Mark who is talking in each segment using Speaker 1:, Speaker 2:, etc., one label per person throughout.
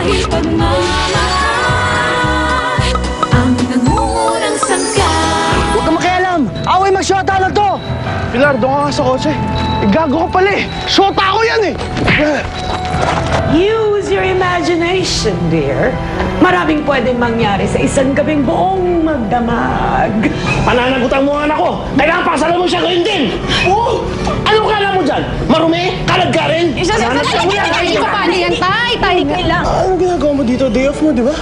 Speaker 1: may pagmamahal ang nangunang sangkap.
Speaker 2: Huwag ka makialam! Away mag-shota lang to!
Speaker 3: Pilar, doon ka nga sa kotse. Gago ka pala eh. Shota ako yan eh.
Speaker 4: Use your imagination, dear. Maraming pwedeng mangyari sa isang gabing buong magdamag.
Speaker 3: Pananagutan mo ang anak ko. Kailangan pakasalan mo siya ngayon din. Oo! Anong kala mo dyan? Marumi? Kalad ka rin?
Speaker 5: Paano yan, tay? Tay ka lang.
Speaker 3: Anong ginagawa mo dito? Day off mo, di ba?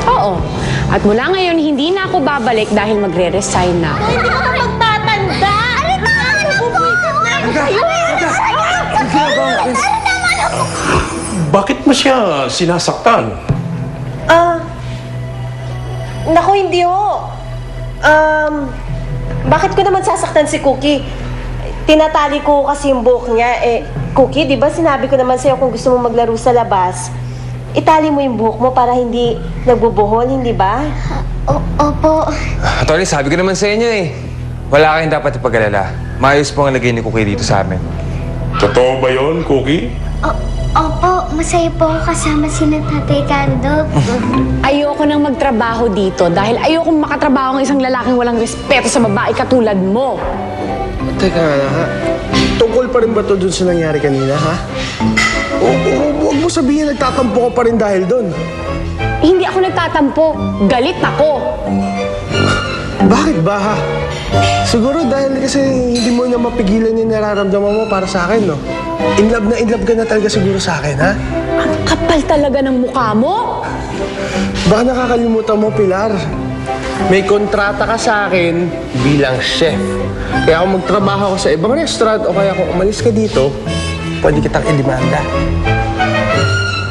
Speaker 5: Oo. At mula ngayon, hindi na ako babalik dahil magre-resign na ako.
Speaker 1: Hindi ka magtatanda!
Speaker 6: Bakit mo siya sinasaktan?
Speaker 7: Naku, hindi ho. Bakit ko naman sasaktan si Cookie? Tinatali ko kasi yung buhok niya. Cookie, di ba sinabi ko naman sa'yo kung gusto mo maglaro sa labas, itali mo yung buhok mo para hindi nagbubuhol, hindi ba?
Speaker 1: Opo.
Speaker 8: Atty, sabi ko naman sa inyo eh. Wala kayong dapat ipag-alala. Maayos po ang lagay ni Cookie dito sa amin.
Speaker 6: Totoo ba yon, Cookie?
Speaker 1: Opo, masaya po ako kasama si Tatay Cardo.
Speaker 5: Ayoko nang magtrabaho dito dahil ayoko makatrabaho ng isang lalaking walang respeto sa babae katulad mo.
Speaker 3: Teka nga ha. Tungkol pa rin ba ito dun sa nangyari kanina, ha? Huwag mo sabihin nagtatampo ka pa rin dahil dun.
Speaker 5: Hindi ako nagtatampo. Galit ako.
Speaker 3: Bakit ba, ha? Siguro dahil kasi hindi mo na mapigilan yung nararamdaman mo para sa akin, no? In love ka na talaga siguro sa akin, ha?
Speaker 5: Ang kapal talaga ng mukha mo.
Speaker 3: Baka nakakalimutan mo, Pilar. May kontrata ka sa akin bilang chef. Kaya kung magtrabaho ko sa ibang restaurant o kaya kung umalis ka dito, pwede kitang idemanda.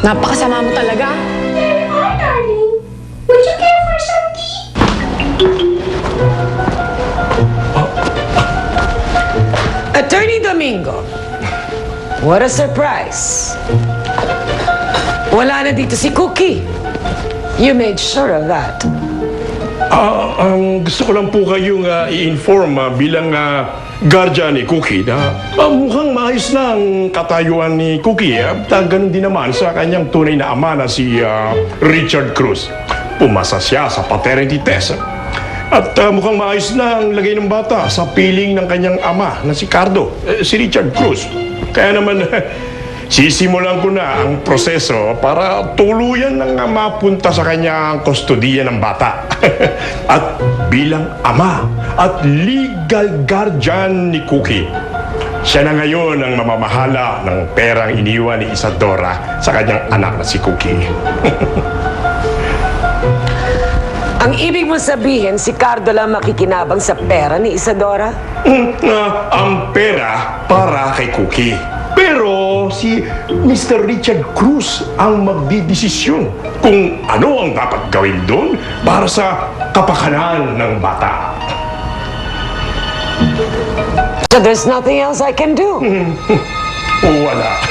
Speaker 5: Napakasama mo talaga.
Speaker 1: Hi, darling. Would you care for some tea?
Speaker 4: Attorney Domingo, what a surprise. Wala na dito si Cookie. You made sure of that.
Speaker 6: Gusto ko lang po kayong i-inform bilang guardian ni Cookie na mukhang maayos na ang katayuan ni Cookie. Ganun din naman sa kanyang tunay na ama na si Richard Cruz. Pumasa siya sa paternity test. At mukhang maayos na ang lagay ng bata sa piling ng kanyang ama na si Cardo, si Richard Cruz. Kaya naman, sisimulan ko na ang proseso para tuluyan nang mapunta sa kanyang kustodiya ng bata. At bilang ama at legal guardian ni Cookie, siya na ngayon ang mamamahala ng perang iniwan ni Isadora sa kanyang anak na si Cookie.
Speaker 4: Ang ibig mo sabihin, si Cardo lang makikinabang sa pera ni Isadora?
Speaker 6: Ang pera para kay Cookie. Pero si Mr. Richard Cruz ang magdidesisyon kung ano ang dapat gawin doon para sa kapakanan ng bata.
Speaker 4: So there's nothing else I can do?
Speaker 6: Wala.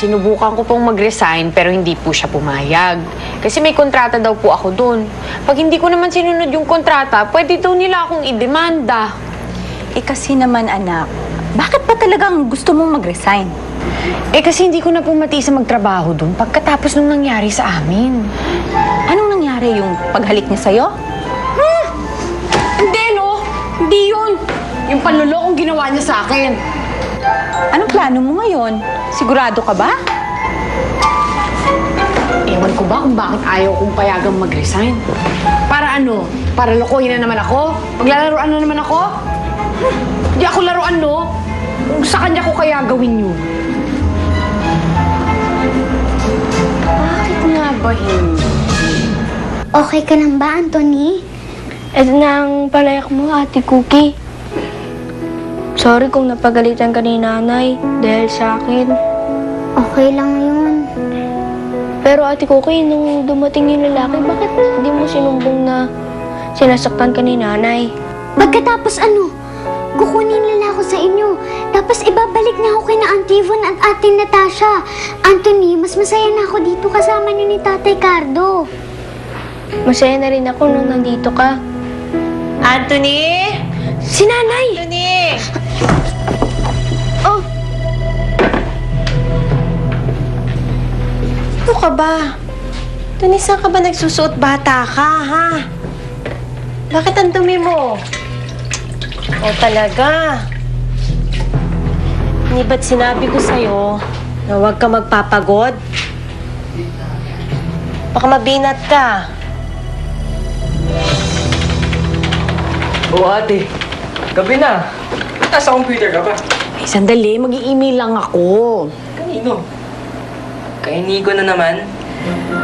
Speaker 5: Sinubukan ko pong mag-resign pero hindi po siya pumayag. Kasi may kontrata daw po ako doon. Pag hindi ko naman sinunod yung kontrata, pwede daw nila akong idemanda.
Speaker 9: Kasi naman anak, bakit pa talagang gusto mong mag-resign?
Speaker 5: Kasi hindi ko na po matiis magtrabaho doon pagkatapos nung nangyari sa amin.
Speaker 9: Anong nangyari yung paghalik niya sa'yo?
Speaker 5: Hindi, no? Hindi yun. Yung panlulokong ginawa niya sa akin.
Speaker 9: Anong plano mo ngayon? Sigurado ka ba?
Speaker 5: Ewan ko ba kung bakit ayaw kong payagang mag-resign. Para ano? Para lokohin na naman ako? Paglalaroan na naman ako? Hindi ako laruan, no? Kung sa kanya ko kaya gawin yun.
Speaker 1: Bakit nga ba hindi? Okay ka lang ba, Anthony?
Speaker 10: Ito na ang palayak mo, Ate Cookie. Sorry kung napagalitan ka ni Nanay dahil sa akin.
Speaker 1: Okay lang yun.
Speaker 10: Pero Ate Cookie, nung dumating yung lalaki, bakit hindi mo sinumbong na sinasaktan ka ni Nanay?
Speaker 1: Pagkatapos ano? Kukunin nila ako sa inyo. Tapos ibabalik na ako kay na Auntie Yvonne at Ate Natasha. Anthony, mas masaya na ako dito kasama niyo ni Tatay Cardo.
Speaker 10: Masaya na rin ako nung nandito ka.
Speaker 7: Anthony?
Speaker 10: Si Nanay!
Speaker 7: Anthony!
Speaker 1: Oh!
Speaker 7: Ano ka ba? Tony, saan ka ba nagsusuot bata ka, ha? Bakit ang dumi mo? O talaga? Hindi ba't sinabi ko sa'yo na huwag ka magpapagod? Baka mabinat ka.
Speaker 2: Oo ate, gabi na. Nasa computer ka pa.
Speaker 5: Ay, sandali, mag-i-email lang ako.
Speaker 2: Kanino? Kay Nico na naman.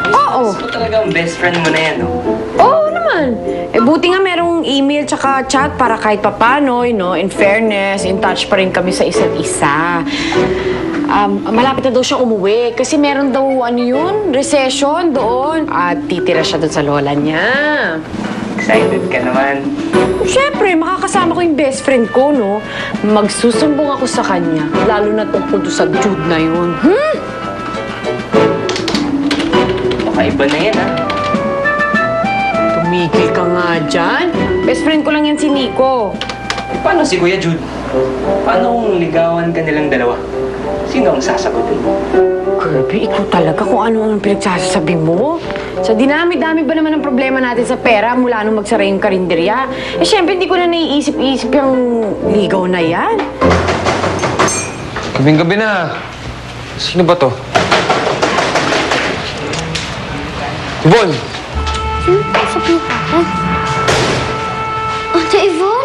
Speaker 5: Oo.
Speaker 2: Gusto ko talagang best friend mo na yan, no?
Speaker 5: Oo naman. Eh, buti nga merong email tsaka chat para kahit papano, in fairness, in touch pa rin kami sa isa't isa. Malapit na daw siya umuwi kasi meron daw, recession doon. At titira siya doon sa lola niya.
Speaker 2: Excited ka naman.
Speaker 5: Siyempre, makakasama ko yung best friend ko, no? Magsusumbong ako sa kanya, lalo na tungkol doon sa Jude na yun.
Speaker 2: Kakaiba na yan, ha?
Speaker 5: Tumigil ka nga dyan. Best friend ko lang yan si Nico.
Speaker 2: Eh, paano si Kuya Jude? Paano kung ligawan ka nilang dalawa? Sino ang sasagutin mo?
Speaker 5: Kirby, ikaw talaga kung ano ang pinagsasabi mo. Sa dinami-dami ba naman ang problema natin sa pera mula nung magsara yung karinderya? Eh, syempre, hindi ko na naiisip-isip yung ligaw na yan.
Speaker 8: Gabing-gabi na. Sino ba to? Yvonne!
Speaker 1: Sino pa sa pinaka? Ate Yvonne?